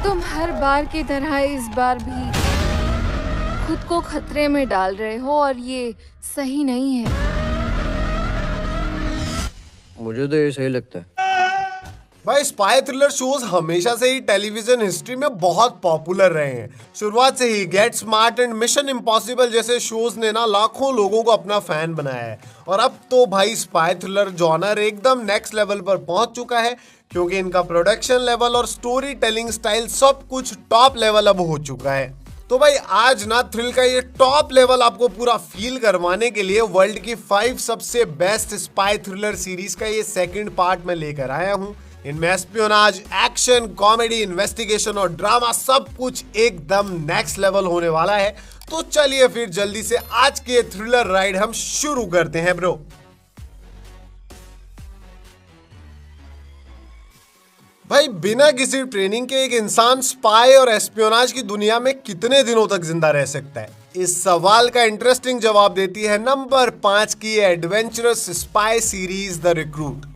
तुम हर बार की तरह इस बार भी खुद को खतरे में डाल रहे हो और ये सही नहीं है। मुझे तो ये सही लगता है। भाई स्पाई थ्रिलर शोज हमेशा से ही टेलीविजन हिस्ट्री में बहुत पॉपुलर रहे हैं। शुरुआत से ही get smart and mission impossible जैसे शोज ने ना लाखों लोगों को अपना फैन बनाया है। और अब तो भाई स्पाई थ्रिलर जॉनर एकदम नेक्स्ट लेवल पर पहुंच चुका है, क्योंकि इनका प्रोडक्शन लेवल और स्टोरी टेलिंग स्टाइल सब कुछ टॉप लेवल अब हो चुका है। तो भाई आज ना थ्रिल का ये टॉप लेवल आपको पूरा फील करवाने के लिए वर्ल्ड की 5 सबसे बेस्ट स्पाई थ्रिलर सीरीज का ये सेकंड पार्ट में लेकर आया हूँ। इनमें एस्पियोनाज, एक्शन, कॉमेडी, इन्वेस्टिगेशन और ड्रामा सब कुछ एकदम नेक्स्ट लेवल होने वाला है। तो चलिए फिर जल्दी से आज के थ्रिलर राइड हम शुरू करते हैं ब्रो। भाई बिना किसी ट्रेनिंग के एक इंसान स्पाई और एस्पियोनाज की दुनिया में कितने दिनों तक जिंदा रह सकता है? इस सवाल का इंटरेस्टिंग जवाब देती है नंबर 5 की adventurous spy series the recruit.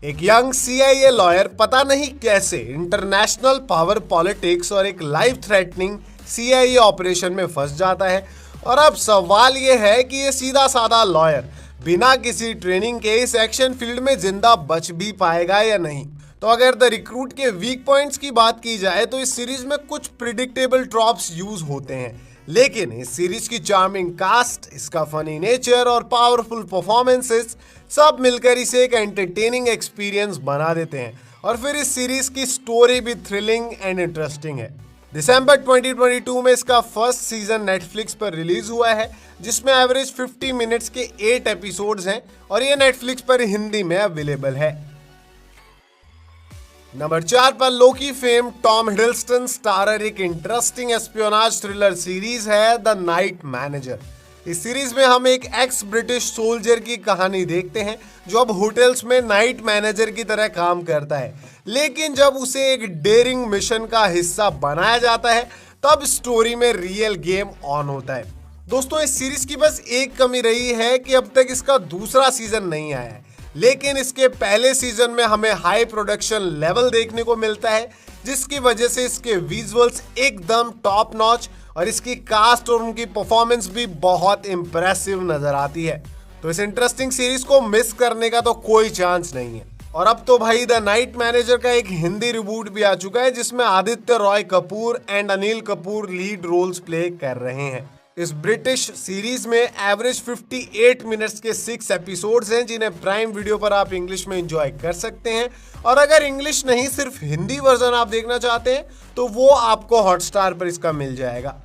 एक यंग CIA लॉयर पता नहीं कैसे इंटरनेशनल पावर पॉलिटिक्स और एक लाइफ थ्रेटनिंग CIA ऑपरेशन में फंस जाता है। और अब सवाल यह है कि ये सीधा साधा लॉयर बिना किसी ट्रेनिंग के इस एक्शन फील्ड में जिंदा बच भी पाएगा या नहीं। तो अगर द रिक्रूट के वीक पॉइंट्स की बात की जाए तो इस सीरीज में कुछ प्रिडिक्टेबल ट्रॉप्स यूज होते हैं, लेकिन इस सीरीज की चार्मिंग कास्ट, इसका फनी नेचर और पावरफुल परफॉर्मेंसेस सब मिलकर इसे एक एंटरटेनिंग एक्सपीरियंस बना देते हैं। और फिर इस सीरीज की स्टोरी भी थ्रिलिंग एंड इंटरेस्टिंग है। दिसंबर 2022 में इसका फर्स्ट सीजन नेटफ्लिक्स पर रिलीज हुआ है, जिसमें एवरेज 50 मिनट्स के 8 एपिसोड्स हैं और ये नेटफ्लिक्स पर हिंदी में अवेलेबल है। नंबर 4 पर लोकी फेम टॉम हिडलस्टन स्टारर एक इंटरेस्टिंग एस्पियोनाज थ्रिलर सीरीज है द नाइट मैनेजर। इस सीरीज में हम एक एक्स ब्रिटिश सोल्जर की कहानी देखते हैं जो अब होटल्स में नाइट मैनेजर की तरह काम करता है, लेकिन जब उसे एक डेयरिंग मिशन का हिस्सा बनाया जाता है तब स्टोरी में रियल गेम ऑन होता है। दोस्तों इस सीरीज की बस एक कमी रही है कि अब तक इसका दूसरा सीजन नहीं आया है, लेकिन इसके पहले सीजन में हमें हाई प्रोडक्शन लेवल देखने को मिलता है, जिसकी वजह से इसके विजुअल्स एकदम टॉप नॉच और इसकी कास्ट और उनकी परफॉर्मेंस भी बहुत इंप्रेसिव नजर आती है। तो इस इंटरेस्टिंग सीरीज को मिस करने का तो कोई चांस नहीं है। और अब तो भाई द नाइट मैनेजर का एक हिंदी रिबूट भी आ चुका है, जिसमें Aditya Roy Kapur and Anil Kapoor lead roles play कर रहे हैं। इस ब्रिटिश सीरीज में एवरेज 58 मिनट्स के 6 एपिसोड्स हैं, जिन्हें प्राइम वीडियो पर आप इंग्लिश में एंजॉय कर सकते हैं। और अगर इंग्लिश नहीं सिर्फ हिंदी वर्जन आप देखना चाहते हैं तो वो आपको हॉटस्टार पर इसका मिल जाएगा।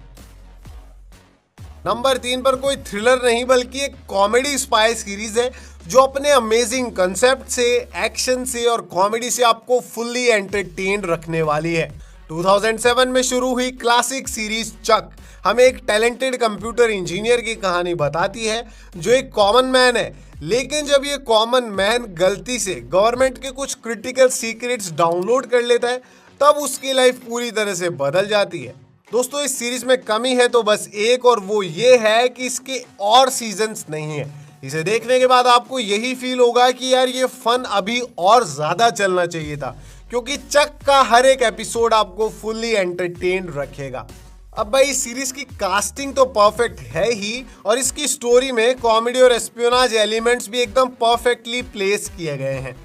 नंबर 3 पर कोई थ्रिलर नहीं बल्कि एक कॉमेडी स्पाई सीरीज है जो अपने अमेजिंग कंसेप्ट से, एक्शन से और कॉमेडी से आपको फुल्ली एंटरटेन रखने वाली है। 2007 में शुरू हुई क्लासिक सीरीज चक हमें एक टैलेंटेड कंप्यूटर इंजीनियर की कहानी बताती है जो एक कॉमन मैन है, लेकिन जब ये कॉमन मैन गलती से गवर्नमेंट के कुछ क्रिटिकल सीक्रेट्स डाउनलोड कर लेता है तब उसकी लाइफ पूरी तरह से बदल जाती है। दोस्तों इस सीरीज में कमी है तो बस एक, और वो ये है कि इसके और सीजन्स नहीं है। इसे देखने के बाद आपको यही फील होगा कि यार ये फन अभी और ज्यादा चलना चाहिए था, क्योंकि चक का हर एक एपिसोड आपको फुल्ली एंटरटेन रखेगा। अब भाई इस सीरीज की कास्टिंग तो परफेक्ट है ही, और इसकी स्टोरी में कॉमेडी और एस्पियोनाज एलिमेंट्स भी एकदम परफेक्टली प्लेस किए गए हैं।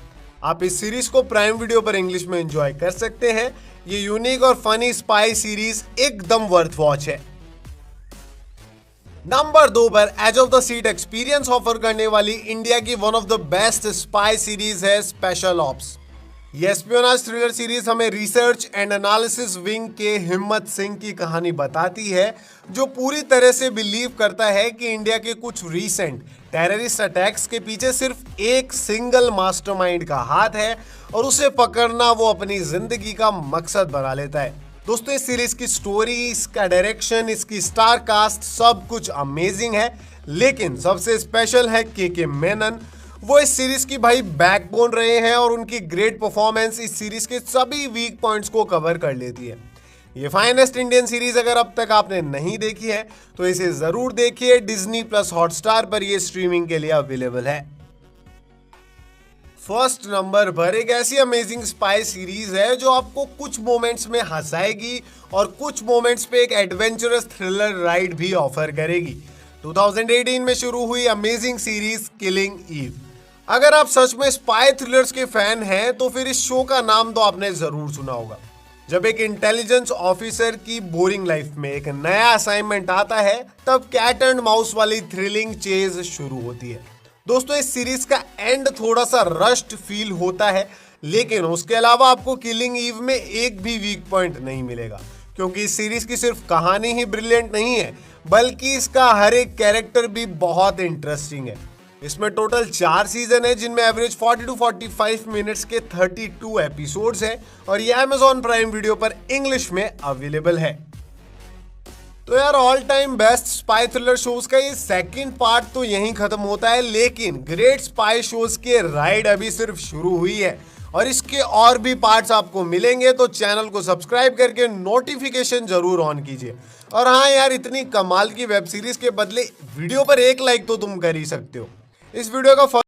आप इस सीरीज को प्राइम वीडियो पर इंग्लिश में एंजॉय कर सकते हैं। ये यूनिक और फनी स्पाई सीरीज एकदम वर्थ वॉच है। नंबर 2 पर edge of the seat experience offer करने वाली इंडिया की one of the best spy series है स्पेशल ऑप्स। ये एस्पियोनाज थ्रिलर सीरीज हमें रिसर्च एंड एनालिसिस विंग के हिम्मत सिंह की कहानी बताती है, जो पूरी तरह से बिलीव करता है कि इंडिया के कुछ रीसेंट टेररिस्ट अटैक्स के पीछे सिर्फ एक सिंगल मास्टरमाइंड का हाथ है और उसे पकड़ना वो अपनी जिंदगी का मकसद बना लेता है। दोस्तों इस सीरीज की स्टोरी, इसका डायरेक्शन, इसकी स्टार कास्ट सब कुछ अमेजिंग है, लेकिन सबसे स्पेशल है के मेनन। वो इस सीरीज की भाई बैकबोन रहे हैं और उनकी ग्रेट परफॉर्मेंस इस सीरीज के सभी वीक पॉइंट्स को कवर कर लेती है। ये फाइनेस्ट इंडियन सीरीज अगर अब तक आपने नहीं देखी है तो इसे जरूर देखिए। डिज्नी प्लस हॉटस्टार पर ये स्ट्रीमिंग के लिए अवेलेबल है। फर्स्ट नंबर पर एक ऐसी अमेजिंग स्पाई सीरीज है जो आपको कुछ मोमेंट्स में हंसाएगी और कुछ मोमेंट्स पे एक एडवेंचरस थ्रिलर राइड भी ऑफर करेगी। 2018 में शुरू हुई अमेजिंग सीरीज किलिंग ईव। अगर आप सच में स्पाई थ्रिलर्स के फैन हैं तो फिर इस शो का नाम तो आपने जरूर सुना होगा। जब एक इंटेलिजेंस ऑफिसर की बोरिंग लाइफ में एक नया असाइनमेंट आता है तब कैट एंड माउस वाली थ्रिलिंग चेज शुरू होती है। दोस्तों, इस सीरीज का एंड थोड़ा सा रश्ड फील होता है, लेकिन उसके अलावा आपको किलिंग ईव में एक भी वीक पॉइंट नहीं मिलेगा, क्योंकि इस सीरीज की सिर्फ कहानी ही ब्रिलियंट नहीं है बल्कि इसका हर एक कैरेक्टर भी बहुत इंटरेस्टिंग है। इसमें टोटल 4 सीजन है जिनमें एवरेज 40 to 45 मिनट्स के 32 एपिसोड्स हैं और ये Amazon प्राइम वीडियो पर इंग्लिश में अवेलेबल है। तो यार, all time best spy thriller shows का ये सेकंड पार्ट तो यहीं खत्म होता है, लेकिन ग्रेट स्पाई शोज के राइड अभी सिर्फ शुरू हुई है और इसके और भी पार्ट्स आपको मिलेंगे। तो चैनल को सब्सक्राइब करके नोटिफिकेशन जरूर ऑन कीजिए। और हाँ यार, इतनी कमाल की वेब सीरीज के बदले वीडियो पर एक लाइक तो तुम कर ही सकते हो। इस वीडियो का